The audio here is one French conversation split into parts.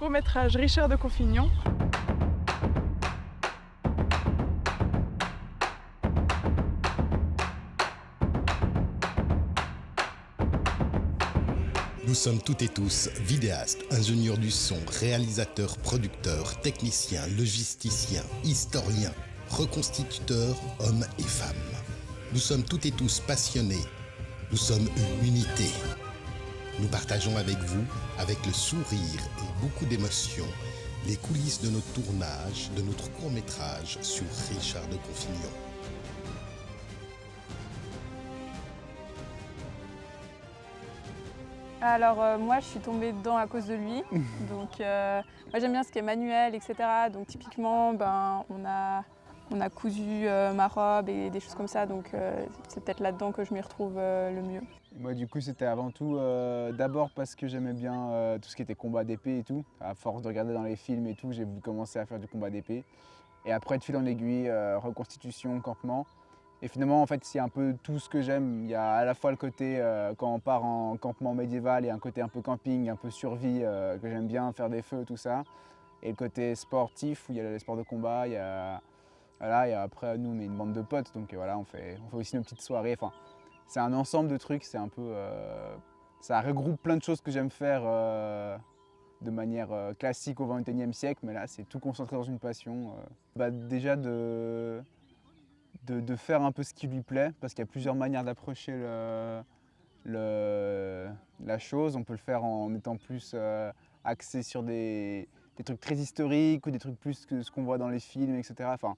court-métrage Richard de Confignon. Nous sommes toutes et tous vidéastes, ingénieurs du son, réalisateurs, producteurs, techniciens, logisticiens, historiens, reconstituteurs, hommes et femmes. Nous sommes toutes et tous passionnés. Nous sommes une unité. Nous partageons avec vous, avec le sourire et beaucoup d'émotion, les coulisses de notre tournage, de notre court-métrage sur Richard de Confignon. Alors moi je suis tombée dedans à cause de lui, donc moi j'aime bien ce qui est manuel, etc. Donc typiquement on a cousu ma robe et des choses comme ça, donc c'est peut-être là-dedans que je m'y retrouve le mieux. Moi du coup c'était avant tout d'abord parce que j'aimais bien tout ce qui était combat d'épée et tout. À force de regarder dans les films et tout, j'ai voulu commencer à faire du combat d'épée. Et après de fil en aiguille, reconstitution, campement. Et finalement, en fait, c'est un peu tout ce que j'aime. Il y a à la fois le côté, quand on part en campement médiéval, il y a un côté un peu camping, un peu survie, que j'aime bien, faire des feux, tout ça. Et le côté sportif, où il y a les sports de combat, voilà, et après, nous, on est une bande de potes, donc voilà, on fait aussi nos petites soirées. Enfin, c'est un ensemble de trucs, c'est un peu... ça regroupe plein de choses que j'aime faire de manière classique au XXIe siècle, mais là, c'est tout concentré dans une passion. Déjà de faire un peu ce qui lui plaît, parce qu'il y a plusieurs manières d'approcher la chose. On peut le faire en étant plus axé sur des trucs très historiques ou des trucs plus que ce qu'on voit dans les films, etc. Enfin,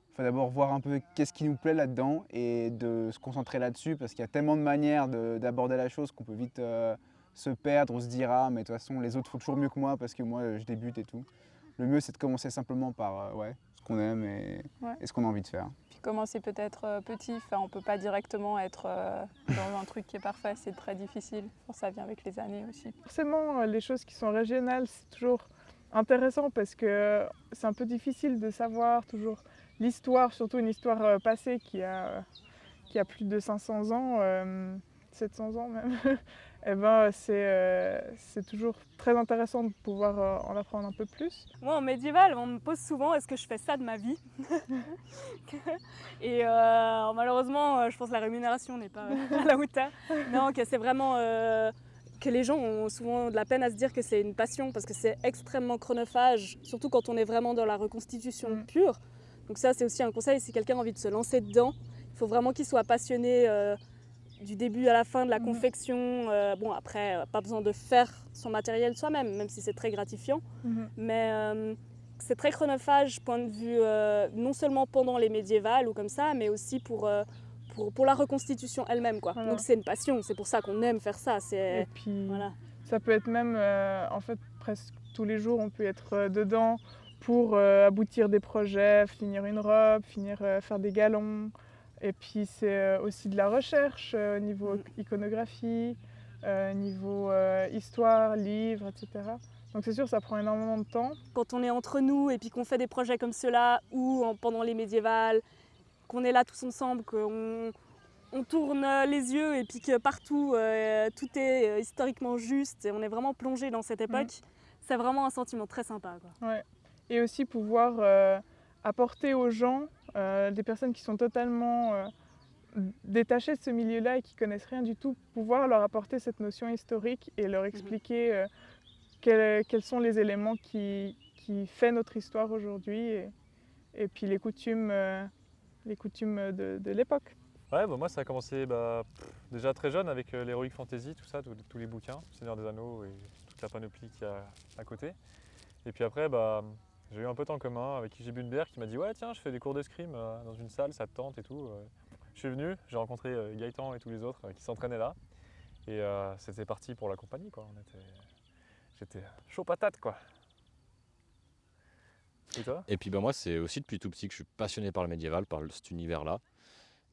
il faut d'abord voir un peu qu'est-ce qui nous plaît là-dedans et de se concentrer là-dessus, parce qu'il y a tellement de manières d'aborder la chose qu'on peut vite se perdre ou se dire « Ah, mais de toute façon, les autres font toujours mieux que moi parce que moi, je débute et tout ». Le mieux, c'est de commencer simplement par ce qu'on aime et ce qu'on a envie de faire. Puis commencer peut-être petit, enfin, on peut pas directement être dans un truc qui est parfait, c'est très difficile. Ça vient avec les années aussi. Forcément, les choses qui sont régionales, c'est toujours intéressant parce que c'est un peu difficile de savoir toujours l'histoire, surtout une histoire passée qui a plus de 500 ans, 700 ans même. Et c'est toujours très intéressant de pouvoir en apprendre un peu plus. Moi, en médiéval, on me pose souvent est-ce que je fais ça de ma vie. Et malheureusement, je pense que la rémunération n'est pas à la hauteur. Non, que c'est vraiment que les gens ont souvent de la peine à se dire que c'est une passion parce que c'est extrêmement chronophage, surtout quand on est vraiment dans la reconstitution pure. Donc ça, c'est aussi un conseil, si quelqu'un a envie de se lancer dedans, il faut vraiment qu'il soit passionné du début à la fin de la confection. Bon, après, pas besoin de faire son matériel soi-même, même si c'est très gratifiant. Mais c'est très chronophage, point de vue non seulement pendant les médiévales ou comme ça, mais aussi pour la reconstitution elle-même, quoi. Voilà. Donc c'est une passion, c'est pour ça qu'on aime faire ça. Et puis, voilà. ça peut être même, en fait, presque tous les jours, on peut être dedans pour aboutir des projets, finir une robe, faire des galons. Et puis c'est aussi de la recherche au niveau iconographie, niveau histoire, livres, etc. Donc c'est sûr, ça prend énormément de temps. Quand on est entre nous et puis qu'on fait des projets comme ceux-là, ou pendant les médiévales, qu'on est là tous ensemble, qu'on tourne les yeux et puis que partout tout est historiquement juste et on est vraiment plongé dans cette époque, c'est vraiment un sentiment très sympa, quoi. Ouais. Et aussi pouvoir apporter aux gens, des personnes qui sont totalement détachées de ce milieu-là et qui connaissent rien du tout, pouvoir leur apporter cette notion historique et leur expliquer quels sont les éléments qui font notre histoire aujourd'hui et puis les coutumes de l'époque. Ouais, moi ça a commencé déjà très jeune avec l'Heroic Fantasy, tout ça, tous les bouquins, Seigneur des Anneaux et toute la panoplie qu'il y a à côté. Et puis après, j'ai eu un pote en commun avec qui j'ai bu une bière qui m'a dit « Ouais, tiens, je fais des cours d'escrime dans une salle, ça te tente et tout ». Je suis venu, j'ai rencontré Gaëtan et tous les autres qui s'entraînaient là. Et c'était parti pour la compagnie, quoi. J'étais chaud patate, quoi. Et toi ? Et puis moi, c'est aussi depuis tout petit que je suis passionné par le médiéval, par cet univers-là.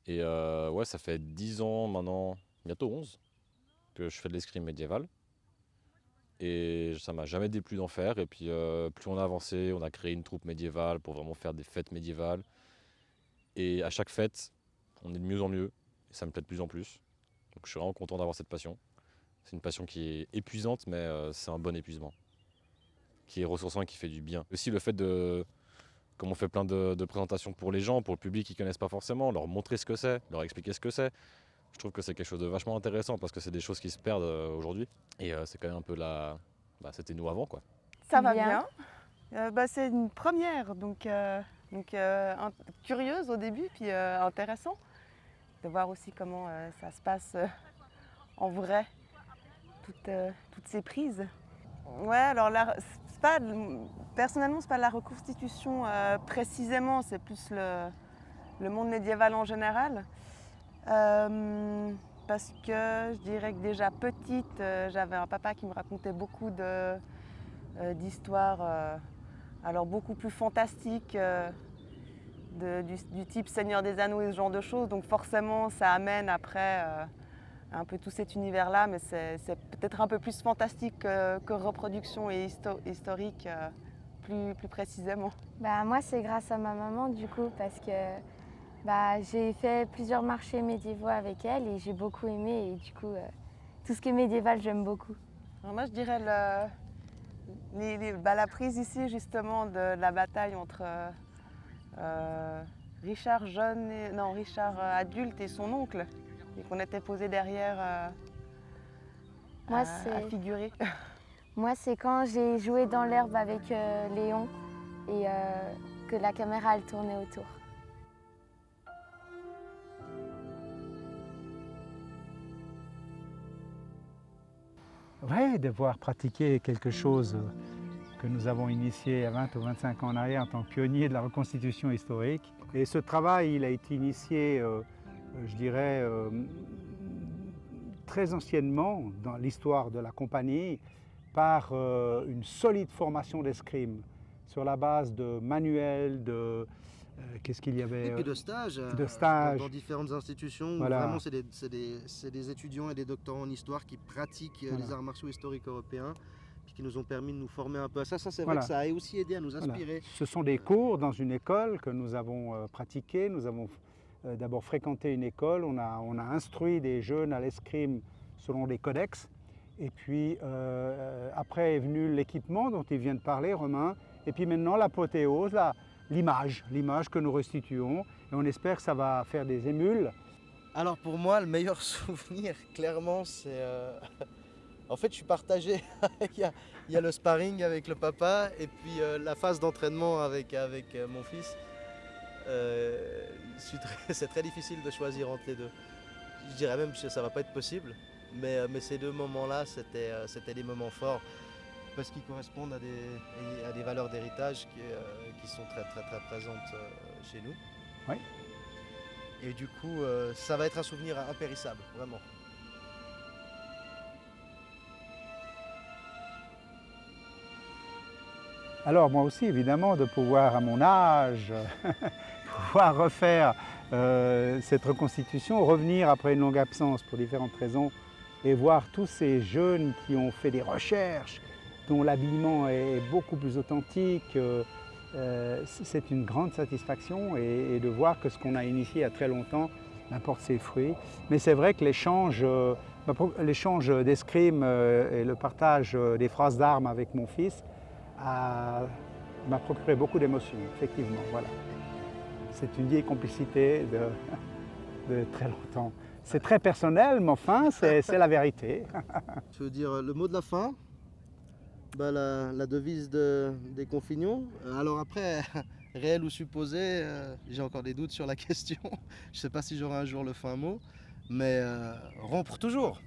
Et ouais, ça fait 10 ans maintenant, bientôt 11, que je fais de l'escrime médiéval. Et ça m'a jamais déplu d'en faire. Et puis plus on a avancé, on a créé une troupe médiévale pour vraiment faire des fêtes médiévales. Et à chaque fête, on est de mieux en mieux. Et ça me plaît de plus en plus. Donc je suis vraiment content d'avoir cette passion. C'est une passion qui est épuisante, mais c'est un bon épuisement. qui est ressourçant et qui fait du bien. Aussi le fait de, comme on fait plein de présentations pour les gens, pour le public qui ne connaissent pas forcément, leur montrer ce que c'est, leur expliquer ce que c'est. Je trouve que c'est quelque chose de vachement intéressant parce que c'est des choses qui se perdent aujourd'hui. Et c'est quand même un peu c'était nous avant, quoi. Ça va Bien. bien. C'est une première, donc curieuse au début, puis intéressant de voir aussi comment ça se passe en vrai, toutes ces prises. Ouais, alors là, personnellement, c'est pas la reconstitution précisément, c'est plus le monde médiéval en général. Parce que je dirais que déjà petite, j'avais un papa qui me racontait beaucoup d'histoires, alors beaucoup plus fantastiques, du type Seigneur des Anneaux et ce genre de choses. Donc forcément, ça amène après un peu tout cet univers-là, mais c'est peut-être un peu plus fantastique que reproduction et historique, plus précisément. Moi, c'est grâce à ma maman, du coup, parce que j'ai fait plusieurs marchés médiévaux avec elle et j'ai beaucoup aimé. Et du coup, tout ce qui est médiéval, j'aime beaucoup. Alors moi, je dirais la prise ici, justement, de la bataille entre Richard adulte et son oncle, et qu'on était posé derrière à figurer. Moi, c'est quand j'ai joué dans l'herbe avec Léon et que la caméra, elle tournait autour. Ouais, devoir pratiquer quelque chose que nous avons initié à 20 ou 25 ans en arrière en tant que pionnier de la reconstitution historique. Et ce travail, il a été initié, je dirais, très anciennement dans l'histoire de la compagnie par une solide formation d'escrime sur la base de manuels, qu'est-ce qu'il y avait, et puis de stages dans différentes institutions. Voilà. Vraiment, c'est des étudiants et des doctorants en histoire qui pratiquent les arts martiaux historiques européens, puis qui nous ont permis de nous former un peu à ça. Ça, c'est vrai que ça a aussi aidé à nous inspirer. Voilà. Ce sont des cours dans une école que nous avons pratiqués. Nous avons d'abord fréquenté une école, on a instruit des jeunes à l'escrime selon des codex. Et puis après est venu l'équipement dont il vient de parler, Romain. Et puis maintenant l'apothéose, l'image que nous restituons. Et on espère que ça va faire des émules. Alors pour moi, le meilleur souvenir, clairement, c'est... En fait, je suis partagé. Il y a le sparring avec le papa et puis la phase d'entraînement avec mon fils. C'est très difficile de choisir entre les deux. Je dirais même que ça ne va pas être possible. Mais ces deux moments-là, c'était des moments forts parce qu'ils correspondent à des valeurs d'héritage qui sont très, très, très présentes chez nous. Oui. Et du coup, ça va être un souvenir impérissable, vraiment. Alors moi aussi, évidemment, de pouvoir, à mon âge, pouvoir refaire cette reconstitution, revenir après une longue absence pour différentes raisons, et voir tous ces jeunes qui ont fait des recherches, dont l'habillement est beaucoup plus authentique, c'est une grande satisfaction et de voir que ce qu'on a initié il y a très longtemps apporte ses fruits. Mais c'est vrai que l'échange d'escrime et le partage des phrases d'armes avec mon fils m'a procuré beaucoup d'émotions, effectivement. Voilà. C'est une vieille complicité de très longtemps. C'est très personnel, mais enfin, c'est la vérité. Je veux dire, le mot de la fin, la devise des Confignons. Alors après, réel ou supposé, j'ai encore des doutes sur la question. Je ne sais pas si j'aurai un jour le fin mot, mais rompre toujours.